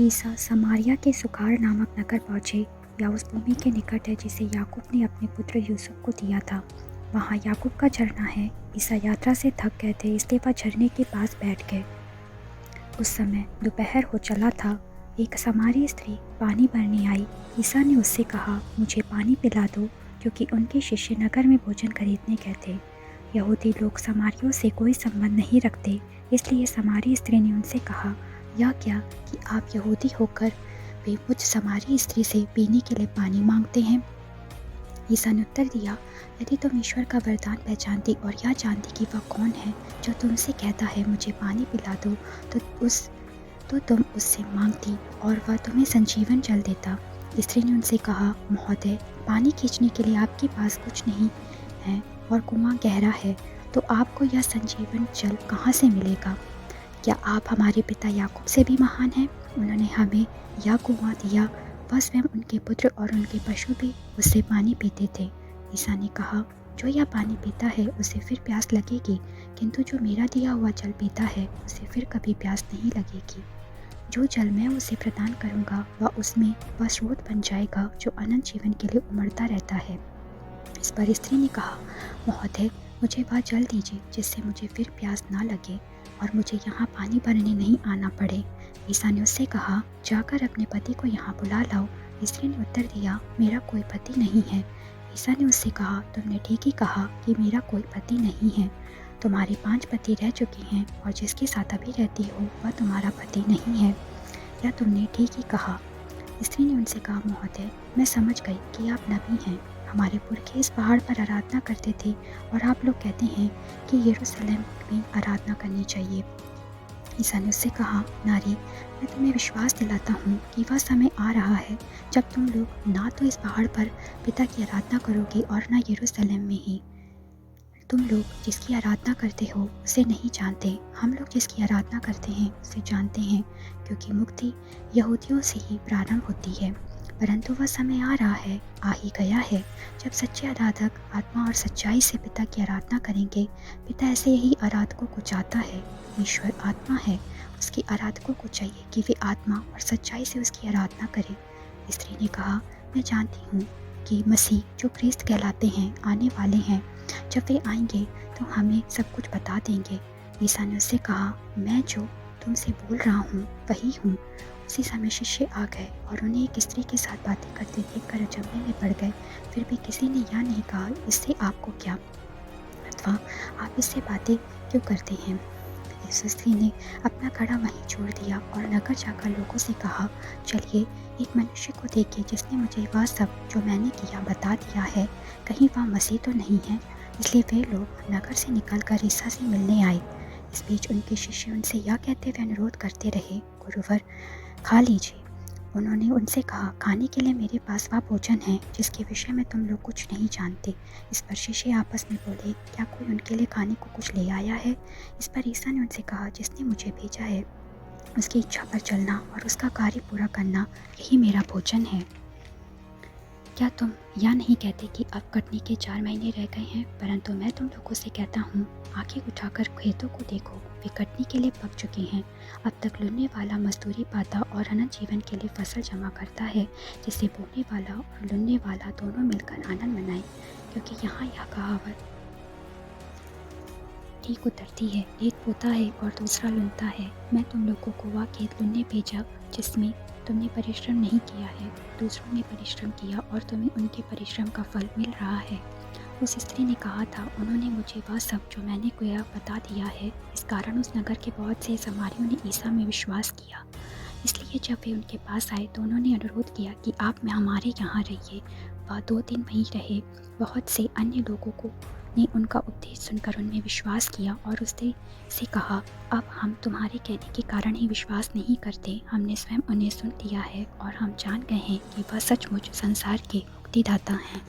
ईसा समारिया के सुकार नामक नगर पहुँचे, या उस भूमि के निकट है जिसे याकूब ने अपने पुत्र यूसुफ को दिया था। वहाँ याकूब का झरना है। ईसा यात्रा से थक गए थे, इसलिए वह झरने के पास बैठ गए। उस समय दोपहर हो चला था। एक समारी स्त्री पानी भरने आई। ईसा ने उससे कहा, मुझे पानी पिला दो, क्योंकि उनके शिष्य नगर में भोजन खरीदने गए थे। यहूदी लोग समारियों से कोई संबंध नहीं रखते, इसलिए समारी स्त्री ने उनसे कहा, यह क्या कि आप यहूदी होकर भी मुझ समारी स्त्री से पीने के लिए पानी मांगते हैं। ईसा ने उत्तर दिया, यदि तुम ईश्वर का वरदान पहचानती और यह जानती कि वह कौन है जो तुमसे कहता है मुझे पानी पिला दो, तो तुम उससे मांगती और वह तुम्हें संजीवन जल देता। स्त्री ने उनसे कहा, महोदय, पानी खींचने के लिए आपके पास कुछ नहीं है और कुआं गहरा है, तो आपको यह संजीवन जल कहाँ से मिलेगा? क्या आप हमारे पिता याकूब से भी महान हैं? उन्होंने हमें यह कुआं दिया, वह स्वयं, उनके पुत्र और उनके पशु भी उससे पानी पीते थे। ईसा ने कहा, जो यह पानी पीता है उसे फिर प्यास लगेगी, किंतु जो मेरा दिया हुआ जल पीता है उसे फिर कभी प्यास नहीं लगेगी। जो जल मैं उसे प्रदान करूँगा वह स्रोत बन जाएगा जो अनंत जीवन के लिए उमड़ता रहता है। इस पर स्त्री ने कहा, महोदय, मुझे वह जल दीजिए जिससे मुझे फिर प्यास ना लगे और मुझे यहाँ पानी भरने नहीं आना पड़े। ईसा ने उससे कहा, जाकर अपने पति को यहाँ बुला लाओ। स्त्री ने उत्तर दिया, मेरा कोई पति नहीं है। ईसा ने उससे कहा, तुमने ठीक ही कहा कि मेरा कोई पति नहीं है। तुम्हारे 5 पति रह चुके हैं और जिसके साथ अभी रहती हो वह तुम्हारा पति नहीं है। या तुमने ठीक ही कहा। स्त्री ने उनसे कहा, महोदय, मैं समझ गई कि आप नबी हैं। हमारे पुरखे इस पहाड़ पर आराधना करते थे और आप लोग कहते हैं कि यरूशलेम में आराधना करनी चाहिए। ईसा ने उससे कहा, नारी, मैं तुम्हें विश्वास दिलाता हूँ कि वह समय आ रहा है जब तुम लोग ना तो इस पहाड़ पर पिता की आराधना करोगे और ना यरूशलेम में ही। तुम लोग जिसकी आराधना करते हो उसे नहीं जानते, हम लोग जिसकी आराधना करते हैं उसे जानते हैं, क्योंकि मुक्ति यहूदियों से ही प्रारंभ होती है। परंतु वह समय आ रहा है, आ ही गया है, जब सच्चे आराधक आत्मा और सच्चाई से पिता की आराधना करेंगे। पिता ऐसे ही आराधकों को चाहता है। ईश्वर आत्मा है, उसके आराधकों को चाहिए कि वे आत्मा और सच्चाई से उसकी आराधना करें। स्त्री ने कहा, मैं जानती हूँ कि मसीह, जो ख्रिस्त कहलाते हैं, आने वाले हैं। जब वे आएंगे तो हमें सब कुछ बता देंगे। ईसा ने उससे कहा, मैं जो तुमसे बोल रहा हूँ वही हूँ। उसी समय शिष्य आ गए और उन्हें एक स्त्री के साथ बातें करते देखकर अचंभे में पड़ गए। फिर भी किसी ने यह नहीं कहा, इससे आपको क्या, अथवा आप इससे बातें क्यों करते हैं। इस स्त्री ने अपना घड़ा वहीं छोड़ दिया और नगर जाकर लोगों से कहा, चलिए एक मनुष्य को देखिए जिसने मुझे वह सब जो मैंने किया बता दिया है। कहीं वह मसीह तो नहीं है। इसलिए वे लोग नगर से निकलकर ईसा से मिलने आए। इस बीच उनके शिष्य उनसे यह कहते हुए अनुरोध करते रहे, गुरुवर, खा लीजिए। उन्होंने उनसे कहा, खाने के लिए मेरे पास वह भोजन है जिसके विषय में तुम लोग कुछ नहीं जानते। इस पर शिष्य आपस में बोले, क्या कोई उनके लिए खाने को कुछ ले आया है? इस पर ईसा ने उनसे कहा, जिसने मुझे भेजा है उसकी इच्छा पर चलना और उसका कार्य पूरा करना, यही मेरा भोजन है। क्या तुम यह नहीं कहते कि अब कटने के 4 महीने रह गए हैं? परंतु मैं तुम लोगों से कहता हूँ, आंखें उठाकर खेतों को देखो, वे कटने के लिए पक चुके हैं। अब तक लुनने वाला मजदूरी पाता और अनंत जीवन के लिए फसल जमा करता है, जिससे बोने वाला और लुनने वाला दोनों मिलकर आनंद मनाए। क्योंकि यहाँ यह कहावत ठीक उतरती है, एक बोता है और दूसरा लुनता है। मैं तुम लोगों को वह खेत लुनने भेजा जिसमें तुमने परिश्रम नहीं किया है। दूसरों ने परिश्रम किया और तुम्हें उनके परिश्रम का फल मिल रहा है। उस स्त्री ने कहा था, उन्होंने मुझे वह सब जो मैंने किया बता दिया है। इस कारण उस नगर के बहुत से समारियों ने ईसा में विश्वास किया। इसलिए जब वे उनके पास आए तो उन्होंने अनुरोध किया कि आप में हमारे यहाँ रहिए। वह 2 दिन वहीं रहे। बहुत से अन्य लोगों को ने उनका उपदेश सुनकर उनमें विश्वास किया और उसने से कहा, अब हम तुम्हारे कहने के कारण ही विश्वास नहीं करते, हमने स्वयं उन्हें सुन लिया है और हम जान गए हैं कि वह सचमुच संसार के मुक्तिदाता हैं।